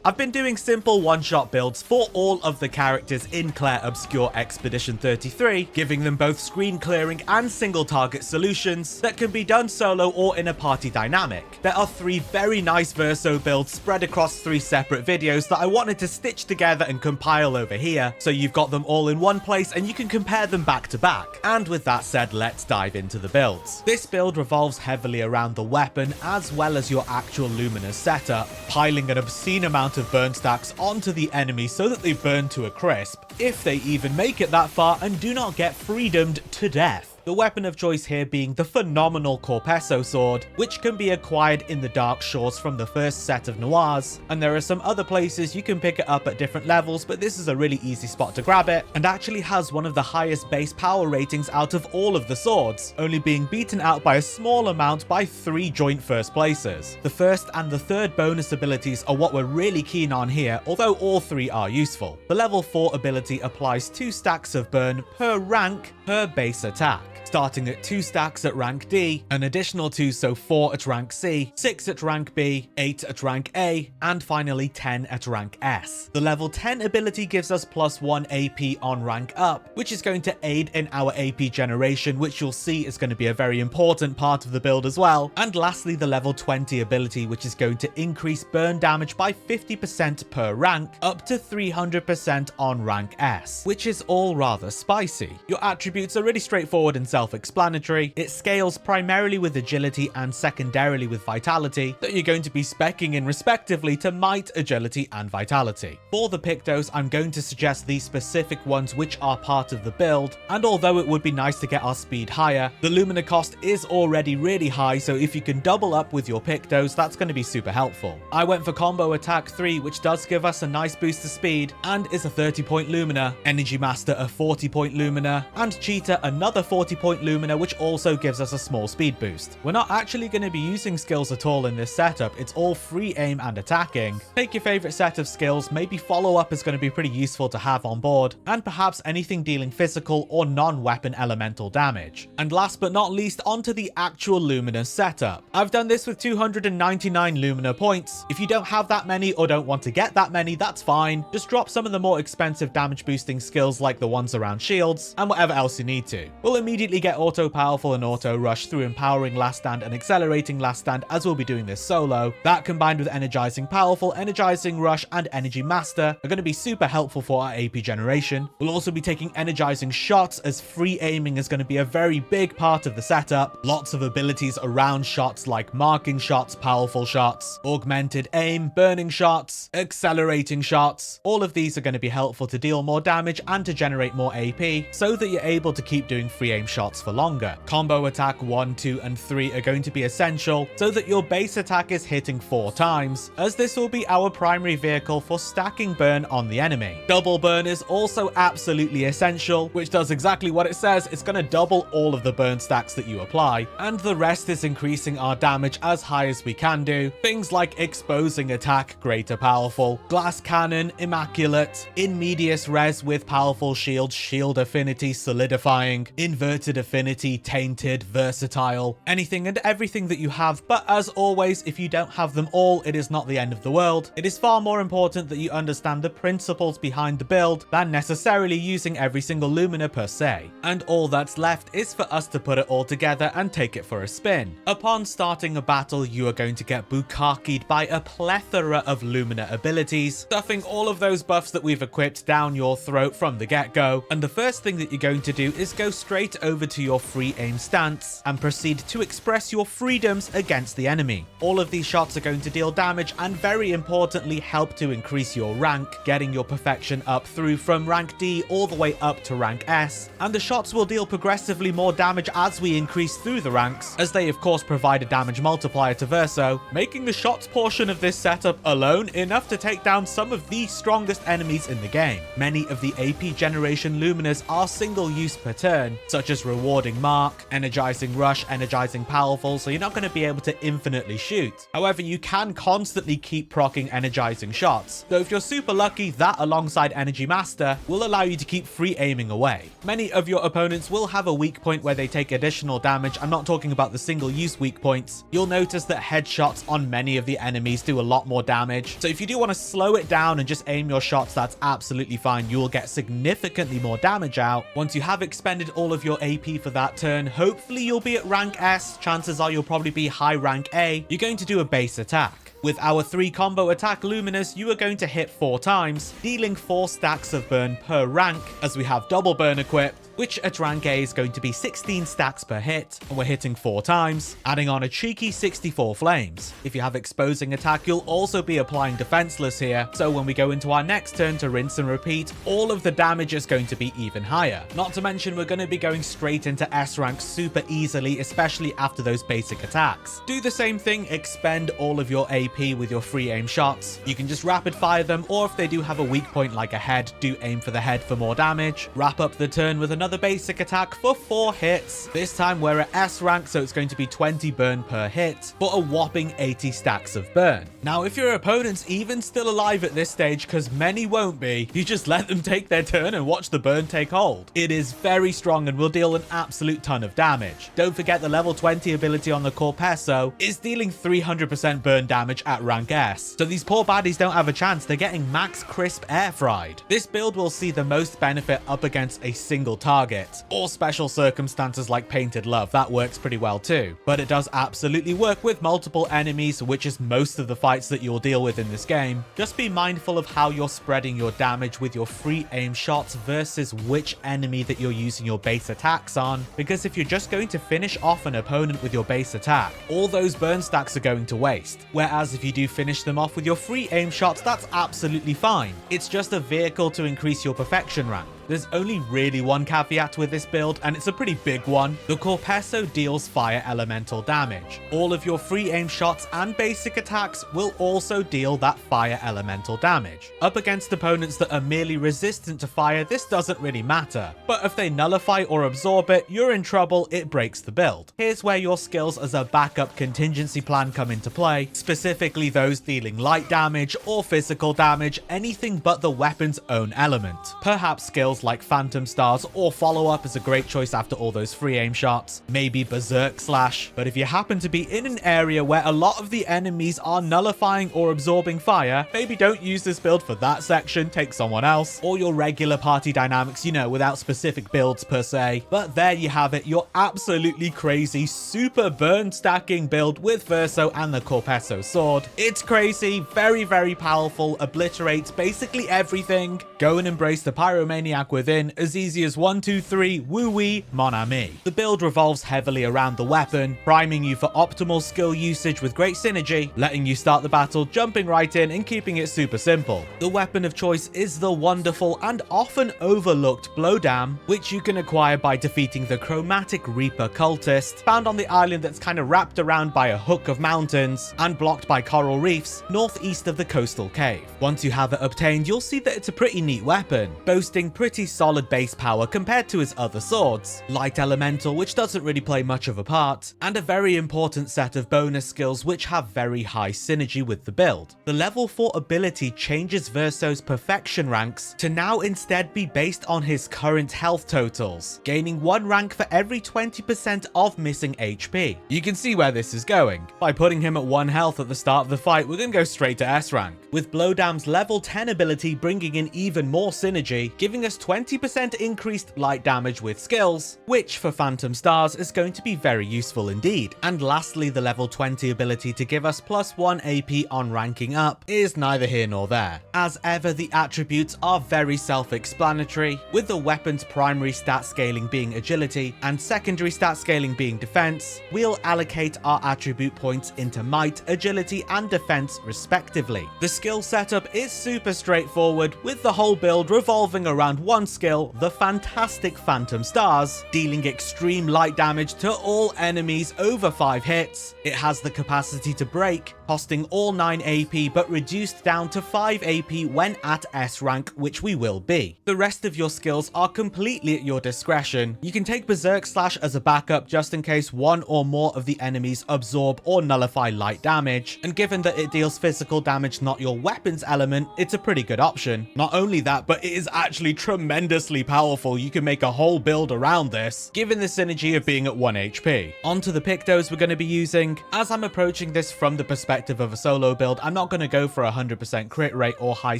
I've been doing simple one-shot builds for all of the characters in Clair Obscur Expedition 33, giving them both screen clearing and single target solutions that can be done solo or in a party dynamic. There are 3 very nice Verso builds spread across 3 separate videos that I wanted to stitch together and compile over here, so you've got them all in one place and you can compare them back to back. And with that said, let's dive into the builds. This build revolves heavily around the weapon as well as your actual Luminous setup, piling an obscene amount of burn stacks onto the enemy so that they burn to a crisp, if they even make it that far and do not get freedomed to death. The weapon of choice here being the phenomenal Corpesso sword, which can be acquired in the Dark Shores from the first set of Noirs, and there are some other places you can pick it up at different levels, but this is a really easy spot to grab it, and actually has one of the highest base power ratings out of all of the swords, only being beaten out by a small amount by 3 joint first places. The first and the third bonus abilities are what we're really keen on here, although all 3 are useful. The level 4 ability applies 2 stacks of burn per rank per base attack, starting at 2 stacks at rank D, an additional 2, so 4 at rank C, 6 at rank B, 8 at rank A, and finally 10 at rank S. The level 10 ability gives us +1 AP on rank up, which is going to aid in our AP generation, which you'll see is going to be a very important part of the build as well. And lastly, the level 20 ability, which is going to increase burn damage by 50% per rank, up to 300% on rank S, which is all rather spicy. Your attributes are really straightforward and self-explanatory. It scales primarily with agility and secondarily with vitality, that you're going to be speccing in respectively to might, agility, and vitality. For the Pictos, I'm going to suggest these specific ones which are part of the build, and although it would be nice to get our speed higher, the Lumina cost is already really high, so if you can double up with your Pictos, that's going to be super helpful. I went for Combo Attack 3, which does give us a nice boost to speed, and is a 30-point Lumina, Energy Master a 40-point Lumina, and Cheetah another 40-point Lumina, which also gives us a small speed boost. We're not actually going to be using skills at all in this setup, it's all free aim and attacking. Take your favorite set of skills, maybe follow up is going to be pretty useful to have on board, and perhaps anything dealing physical or non-weapon elemental damage. And last but not least, onto the actual Lumina setup. I've done this with 299 Lumina points. If you don't have that many or don't want to get that many, that's fine. Just drop some of the more expensive damage boosting skills like the ones around shields, and whatever else you need to. We'll immediately get auto powerful and auto rush through empowering last stand and accelerating last stand, as we'll be doing this solo. That combined with energizing powerful, energizing rush, and energy master are going to be super helpful for our AP generation. We'll also be taking energizing shots, as free aiming is going to be a very big part of the setup. Lots of abilities around shots like marking shots, powerful shots, augmented aim, burning shots, accelerating shots. All of these are going to be helpful to deal more damage and to generate more AP, so that you're able to keep doing free aim shots for longer. Combo attack 1, 2, and 3 are going to be essential, so that your base attack is hitting 4 times, as this will be our primary vehicle for stacking burn on the enemy. Double burn is also absolutely essential, which does exactly what it says. It's going to double all of the burn stacks that you apply, and the rest is increasing our damage as high as we can do. Things like exposing attack, greater powerful, glass cannon, immaculate, in medias res with powerful shield, shield affinity solidifying, inverted affinity, tainted, versatile, anything and everything that you have. But as always, if you don't have them all, it is not the end of the world. It is far more important that you understand the principles behind the build than necessarily using every single Lumina per se. And all that's left is for us to put it all together and take it for a spin. Upon starting a battle, you are going to get bukakied by a plethora of Lumina abilities, stuffing all of those buffs that we've equipped down your throat from the get-go. And the first thing that you're going to do is go straight over to your free aim stance and proceed to express your freedoms against the enemy. All of these shots are going to deal damage and, very importantly, help to increase your rank, getting your perfection up through from rank D all the way up to rank S. And the shots will deal progressively more damage as we increase through the ranks, as they of course provide a damage multiplier to Verso, making the shots portion of this setup alone enough to take down some of the strongest enemies in the game. Many of the AP generation Luminas are single use per turn, such as rewarding mark, energizing rush, energizing powerful, so you're not going to be able to infinitely shoot. However, you can constantly keep proccing energizing shots, though if you're super lucky, that alongside Energy Master will allow you to keep free aiming away. Many of your opponents will have a weak point where they take additional damage. I'm not talking about the single-use weak points. You'll notice that headshots on many of the enemies do a lot more damage, so if you do want to slow it down and just aim your shots, that's absolutely fine. You will get significantly more damage out. Once you have expended all of your AP for that turn, hopefully you'll be at rank S. Chances are you'll probably be high rank A. You're going to do a base attack. With our 3 combo attack Luminous, you are going to hit 4 times, dealing 4 stacks of burn per rank, as we have double burn equipped, which at rank A is going to be 16 stacks per hit, and we're hitting 4 times, adding on a cheeky 64 flames. If you have exposing attack, you'll also be applying defenseless here, so when we go into our next turn to rinse and repeat, all of the damage is going to be even higher. Not to mention, we're going to be going straight into S rank super easily, especially after those basic attacks. Do the same thing, expend all of your AP with your free aim shots. You can just rapid fire them, or if they do have a weak point like a head, do aim for the head for more damage. Wrap up the turn with another basic attack for 4 hits. This time we're at S rank, so it's going to be 20 burn per hit for a whopping 80 stacks of burn. Now, if your opponent's even still alive at this stage, because many won't be, you just let them take their turn and watch the burn take hold. It is very strong and will deal an absolute ton of damage. Don't forget the level 20 ability on the Corpesso is dealing 300% burn damage at rank S, so these poor baddies don't have a chance. They're getting max crisp air fried. This build will see the most benefit up against a single target, or special circumstances like Painted Love. That works pretty well too, but it does absolutely work with multiple enemies, which is most of the fights that you'll deal with in this game. Just be mindful of how you're spreading your damage with your free aim shots versus which enemy that you're using your base attacks on, because if you're just going to finish off an opponent with your base attack, all those burn stacks are going to waste, whereas if you do finish them off with your free aim shots, that's absolutely fine. It's just a vehicle to increase your perfection rank. There's only really one caveat with this build, and it's a pretty big one. The Corpesso deals fire elemental damage. All of your free aim shots and basic attacks will also deal that fire elemental damage. Up against opponents that are merely resistant to fire, this doesn't really matter, but if they nullify or absorb it, you're in trouble. It breaks the build. Here's where your skills as a backup contingency plan come into play, specifically those dealing light damage or physical damage, anything but the weapon's own element. Perhaps skills like Phantom Stars or Follow Up is a great choice after all those free aim shots, maybe Berserk Slash, but if you happen to be in an area where a lot of the enemies are nullifying or absorbing fire, maybe don't use this build for that section, take someone else, or your regular party dynamics, you know, without specific builds per se. But there you have it, your absolutely crazy super burn stacking build with Verso and the Corpesso sword. It's crazy, very, very powerful, obliterates basically everything. Go and embrace the Pyromaniac within, as easy as 1, 2, 3, woo-wee, mon ami. The build revolves heavily around the weapon, priming you for optimal skill usage with great synergy, letting you start the battle, jumping right in and keeping it super simple. The weapon of choice is the wonderful and often overlooked Blowdam, which you can acquire by defeating the Chromatic Reaper cultist, found on the island that's kind of wrapped around by a hook of mountains and blocked by coral reefs northeast of the coastal cave. Once you have it obtained, you'll see that it's a pretty neat weapon, boasting pretty solid base power compared to his other swords, light elemental, which doesn't really play much of a part, and a very important set of bonus skills which have very high synergy with the build. The level 4 ability changes Verso's perfection ranks to now instead be based on his current health totals, gaining 1 rank for every 20% of missing HP. You can see where this is going. By putting him at 1 health at the start of the fight, we're going to go straight to S rank, with Blowdam's level 10 ability bringing in even more synergy, giving us 20% increased light damage with skills, which for Phantom Stars is going to be very useful indeed. And lastly, the level 20 ability to give us +1 AP on ranking up is neither here nor there. As ever, the attributes are very self-explanatory, with the weapon's primary stat scaling being agility and secondary stat scaling being defense. We'll allocate our attribute points into might, agility and defense respectively. The skill setup is super straightforward, with the whole build revolving around one skill, the fantastic Phantom Stars, dealing extreme light damage to all enemies over 5 hits. It has the capacity to break, costing all 9 AP but reduced down to 5 AP when at S rank, which we will be. The rest of your skills are completely at your discretion. You can take Berserk Slash as a backup just in case one or more of the enemies absorb or nullify light damage, and given that it deals physical damage, not your weapons element, it's a pretty good option. Not only that, but it is actually tremendously powerful. You can make a whole build around this, given the synergy of being at 1 HP. Onto the Pictos we're going to be using. As I'm approaching this from the perspective of a solo build, I'm not going to go for 100% crit rate or high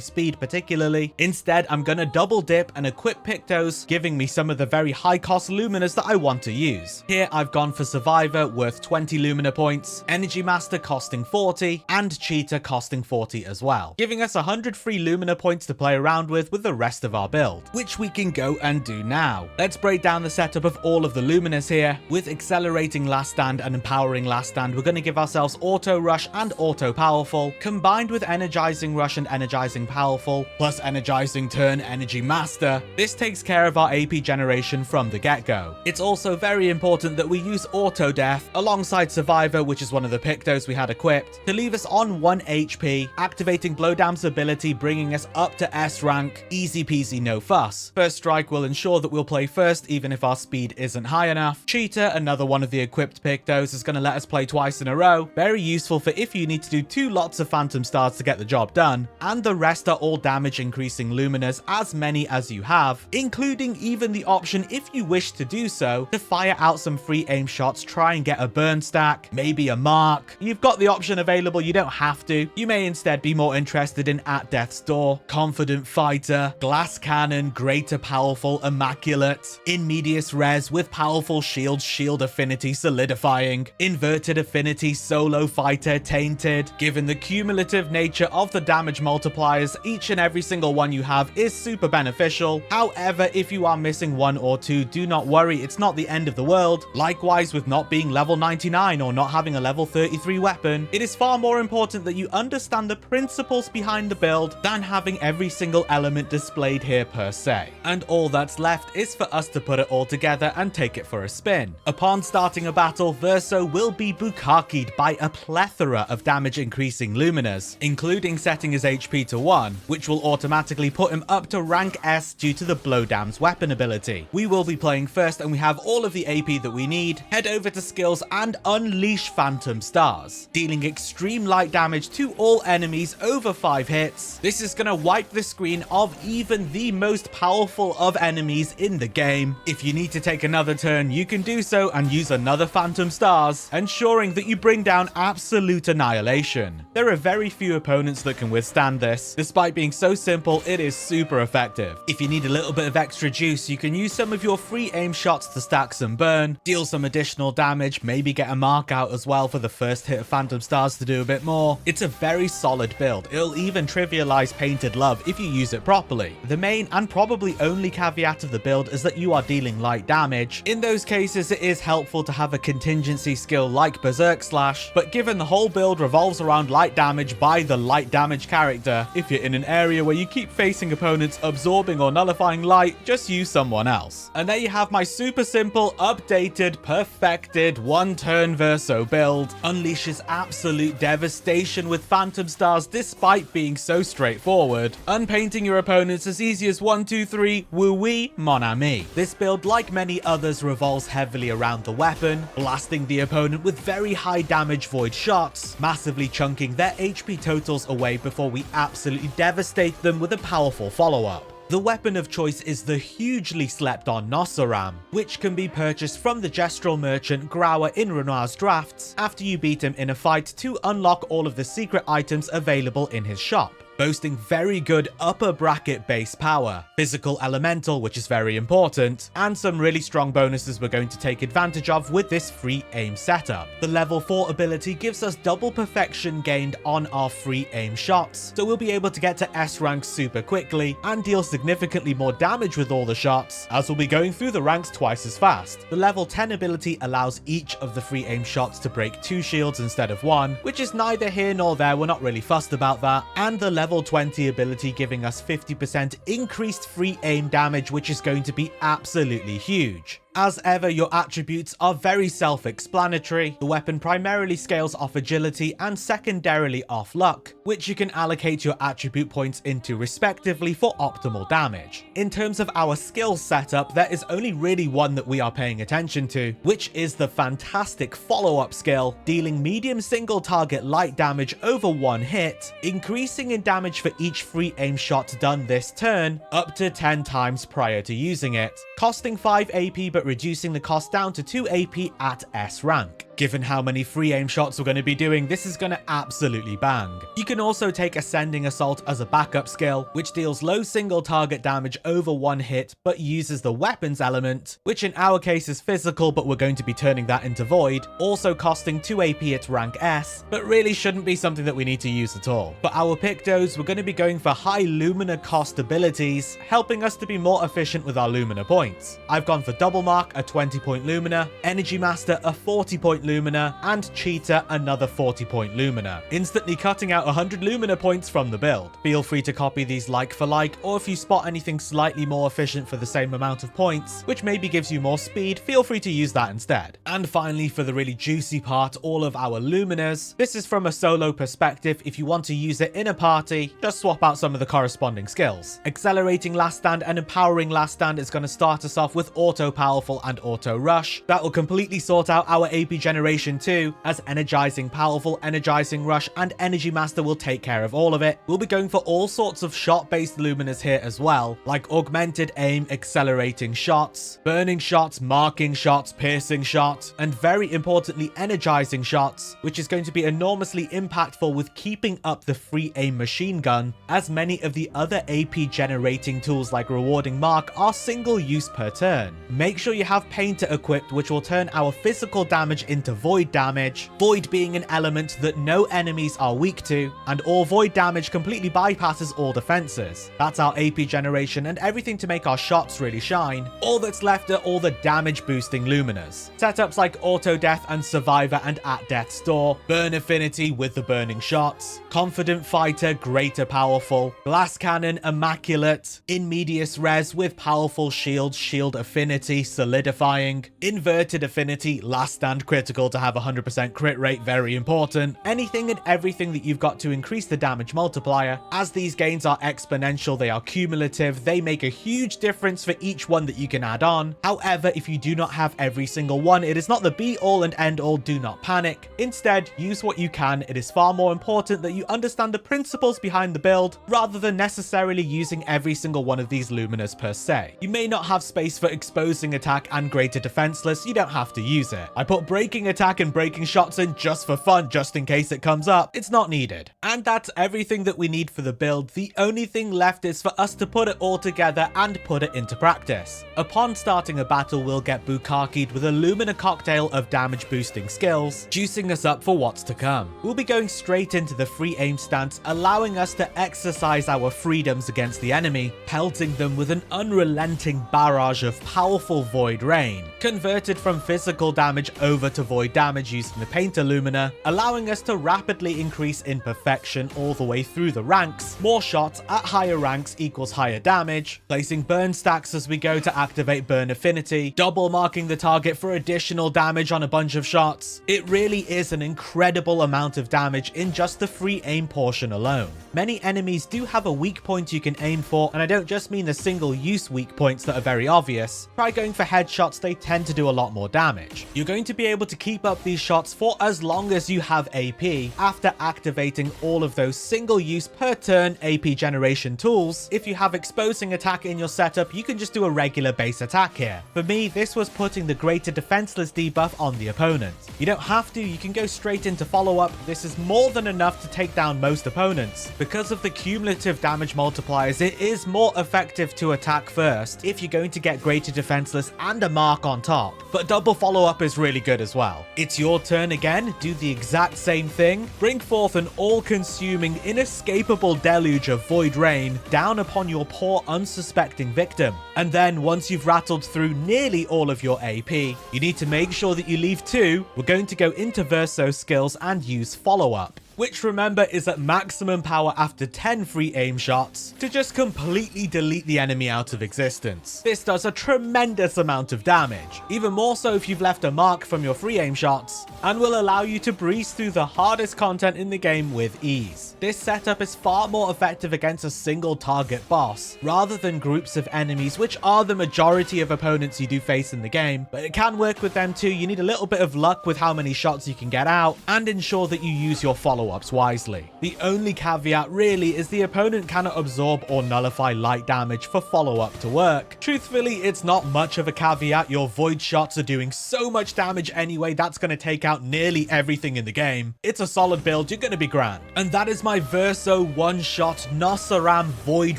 speed particularly. Instead, I'm going to double dip and equip Pictos, giving me some of the very high cost Luminas that I want to use. Here I've gone for Survivor, worth 20 Lumina points, Energy Master costing 40, and Cheetah costing 40 as well, giving us 100 free Lumina points to play around with the rest of our build, which we can go and do now. Let's break down the setup of all of the Luminas here. With Accelerating Last Stand and Empowering Last Stand, we're going to give ourselves Auto Rush and Auto Powerful, combined with Energizing Rush and Energizing Powerful, plus Energizing Turn Energy Master. This takes care of our AP generation from the get-go. It's also very important that we use Auto Death alongside Survivor, which is one of the Pictos we had equipped, to leave us on 1 HP, activating Blowdown's ability, bringing us up to S rank. Easy peasy, no fuss. First Strike will ensure that we'll play first even if our speed isn't high enough. Cheetah, another one of the equipped Pictos, is going to let us play twice in a row. Very useful for if you need to do 2 lots of Phantom Stars to get the job done. And the rest are all damage increasing Luminas, as many as you have, including even the option, if you wish to do so, to fire out some free aim shots, try and get a burn stack, maybe a mark. You've got the option available, you don't have to. You may instead be more interested in At Death's Door, Confident Fighter, Glass Cannon, Greater Powerful, Immaculate, In Medias Res with Powerful Shield, Shield Affinity solidifying, Inverted Affinity, Solo Fighter, Tainted. Given the cumulative nature of the damage multipliers, each and every single one you have is super beneficial. However, if you are missing 1 or 2, do not worry, it's not the end of the world. Likewise with not being level 99 or not having a level 33 weapon, it is far more important that you understand the principles behind the build than having every single element displayed here per se. And all that's left is for us to put it all together and take it for a spin. Upon starting a battle, Verso will be bukaki'd by a plethora of damage increasing Luminas, including setting his HP to 1, which will automatically put him up to rank S due to the Blowdamn's weapon ability. We will be playing first and we have all of the AP that we need. Head over to skills and unleash Phantom Stars, dealing extreme light damage to all enemies over 5 hits. This is going to wipe the screen of even the most powerful of enemies in the game. If you need to take another turn, you can do so and use another Phantom Stars, ensuring that you bring down absolute annihilation. There are very few opponents that can withstand this. Despite being so simple, it is super effective. If you need a little bit of extra juice, you can use some of your free aim shots to stack some burn, deal some additional damage, maybe get a mark out as well for the first hit of Phantom Stars to do a bit more. It's a very solid build. It'll even trivialize Painted Love if you use it properly. The main and probably only caveat of the build is that you are dealing light damage. In those cases, it is helpful to have a contingency skill like Berserk Slash, but given the whole build revolves around light damage by the light damage character, if you're in an area where you keep facing opponents absorbing or nullifying light, just use someone else. And there you have my super simple, updated, perfected, 1-turn Verso build. Unleashes absolute devastation with Phantom Stars despite being so straightforward. Unpainting your opponents as easy as 1, 2, 3, woo-wee, mon ami. This build, like many others, revolves heavily around the weapon, blasting the opponent with very high damage void shots, massively chunking their HP totals away before we absolutely devastate them with a powerful follow-up. The weapon of choice is the hugely slept on Nossaram, which can be purchased from the Gestural merchant Grauer in Renoir's drafts after you beat him in a fight to unlock all of the secret items available in his shop, boasting very good upper bracket base power, physical elemental, which is very important, and some really strong bonuses we're going to take advantage of with this free aim setup. The level 4 ability gives us double perfection gained on our free aim shots, so we'll be able to get to S rank super quickly and deal significantly more damage with all the shots, as we'll be going through the ranks twice as fast. The level 10 ability allows each of the free aim shots to break 2 shields instead of 1, which is neither here nor there, we're not really fussed about that, and the level level 20 ability giving us 50% increased free aim damage, which is going to be absolutely huge. As ever, your attributes are very self-explanatory. The weapon primarily scales off agility and secondarily off luck, which you can allocate your attribute points into respectively for optimal damage. In terms of our skill setup, there is only really one that we are paying attention to, which is the fantastic follow-up skill, dealing medium single target light damage over one hit, increasing in damage for each free aim shot done this turn, up to 10 times prior to using it, costing 5 AP but reducing the cost down to 2 AP at S rank. Given how many free aim shots we're going to be doing, this is going to absolutely bang. You can also take Ascending Assault as a backup skill, which deals low single target damage over one hit, but uses the weapons element, which in our case is physical, but we're going to be turning that into void, also costing 2 AP at rank S, but really shouldn't be something that we need to use at all. For our Pictos, we're going to be going for high Lumina cost abilities, helping us to be more efficient with our Lumina points. I've gone for Double Mark, a 20-point Lumina, Energy Master, a 40-point Lumina, and Cheetah, another 40-point Lumina, instantly cutting out 100 Lumina points from the build. Feel free to copy these like for like, or if you spot anything slightly more efficient for the same amount of points, which maybe gives you more speed, feel free to use that instead. And finally, for the really juicy part, all of our Luminas. This is from a solo perspective. If you want to use it in a party, just swap out some of the corresponding skills. Accelerating Last Stand and Empowering Last Stand is going to start us off with Auto Powerful and Auto Rush. That will completely sort out our AP generation too, as Energizing Powerful, Energizing Rush, and Energy Master will take care of all of it. We'll be going for all sorts of shot-based Luminas here as well, like Augmented Aim, Accelerating Shots, Burning Shots, Marking Shots, Piercing Shots, and very importantly, Energizing Shots, which is going to be enormously impactful with keeping up the free aim machine gun, as many of the other AP generating tools like Rewarding Mark are single use per turn. Make sure you have Painter equipped, which will turn our physical damage into void damage, void being an element that no enemies are weak to, and all void damage completely bypasses all defenses. That's our AP generation and everything to make our shots really shine. All that's left are all the damage boosting Luminas. Setups like Auto Death and Survivor and At Death's Door, Burn Affinity with the burning shots, Confident Fighter, Greater Powerful, Glass Cannon, Immaculate, In Medias Res with Powerful Shield, Shield Affinity, Solidifying, Inverted Affinity, Last Stand Critical to have 100% crit rate, very important. Anything and everything that you've got to increase the damage multiplier. As these gains are exponential, they are cumulative, they make a huge difference for each one that you can add on. However, if you do not have every single one, it is not the be all and end all, do not panic. Instead, use what you can. It is far more important that you understand the principles behind the build, rather than necessarily using every single one of these Luminas per se. You may not have space for Exposing Attack and Greater Defenseless, you don't have to use it. I put Breaking Attack and Breaking Shots in just for fun, just in case it comes up. It's not needed. And that's everything that we need for the build. The only thing left is for us to put it all together and put it into practice. Upon starting a battle, we'll get bukaki'd with a Lumina cocktail of damage boosting skills, juicing us up for what's to come. We'll be going straight into the free aim stance, allowing us to exercise our freedoms against the enemy, pelting them with an unrelenting barrage of powerful void rain, converted from physical damage over to void damage using the Painter Lumina, allowing us to rapidly increase in perfection all the way through the ranks. More shots at higher ranks equals higher damage, placing burn stacks as we go to activate Burn Affinity, double marking the target for additional damage on a bunch of shots. It really is an incredible amount of damage in just the free aim portion alone. Many enemies do have a weak point you can aim for, and I don't just mean the single use weak points that are very obvious. Try going for headshots, they tend to do a lot more damage. You're going to be able to keep up these shots for as long as you have AP after activating all of those single use per turn AP generation tools. If you have Exposing Attack in your setup, you can just do a regular base attack here. For me, this was putting the Greater Defenseless debuff on the opponent. You don't have to, you can go straight into follow-up. This is more than enough to take down most opponents. Because of the cumulative damage multipliers, it is more effective to attack first if you're going to get Greater Defenseless and a mark on top. But double follow-up is really good as well. It's your turn again, do the exact same thing. Bring forth an all-consuming, inescapable deluge of void rain down upon your poor, unsuspecting victim. And then, once you've rattled through nearly all of your AP, you need to make sure that you leave 2. We're going to go into Verso skills and use follow-up. which remember is at maximum power after 10 free aim shots, to just completely delete the enemy out of existence. This does a tremendous amount of damage, even more so if you've left a mark from your free aim shots, and will allow you to breeze through the hardest content in the game with ease. This setup is far more effective against a single target boss, rather than groups of enemies, which are the majority of opponents you do face in the game, but it can work with them too. You need a little bit of luck with how many shots you can get out, and ensure that you use your follow-ups wisely. The only caveat really is the opponent cannot absorb or nullify light damage for follow-up to work. Truthfully, it's not much of a caveat. Your void shots are doing so much damage anyway, that's going to take out nearly everything in the game. It's a solid build, you're going to be grand. And that is my Verso one-shot Nosaram Void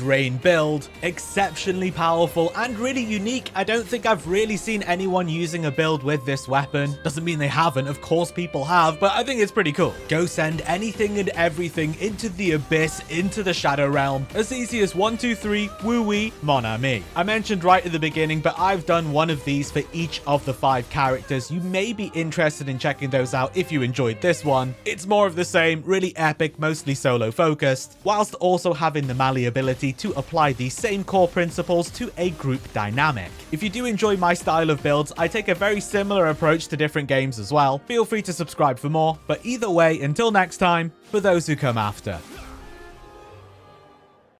Rain build. Exceptionally powerful and really unique. I don't think I've really seen anyone using a build with this weapon. Doesn't mean they haven't, of course people have, but I think it's pretty cool. Go send anything and everything into the abyss, into the Shadow Realm. As easy as 1, 2, 3, woo-wee, mon ami. I mentioned right at the beginning, but I've done one of these for each of the 5 characters. You may be interested in checking those out if you enjoyed this one. It's more of the same, really epic, mostly solo focused, whilst also having the malleability to apply these same core principles to a group dynamic. If you do enjoy my style of builds, I take a very similar approach to different games as well. Feel free to subscribe for more, but either way, until next time, for those who come after.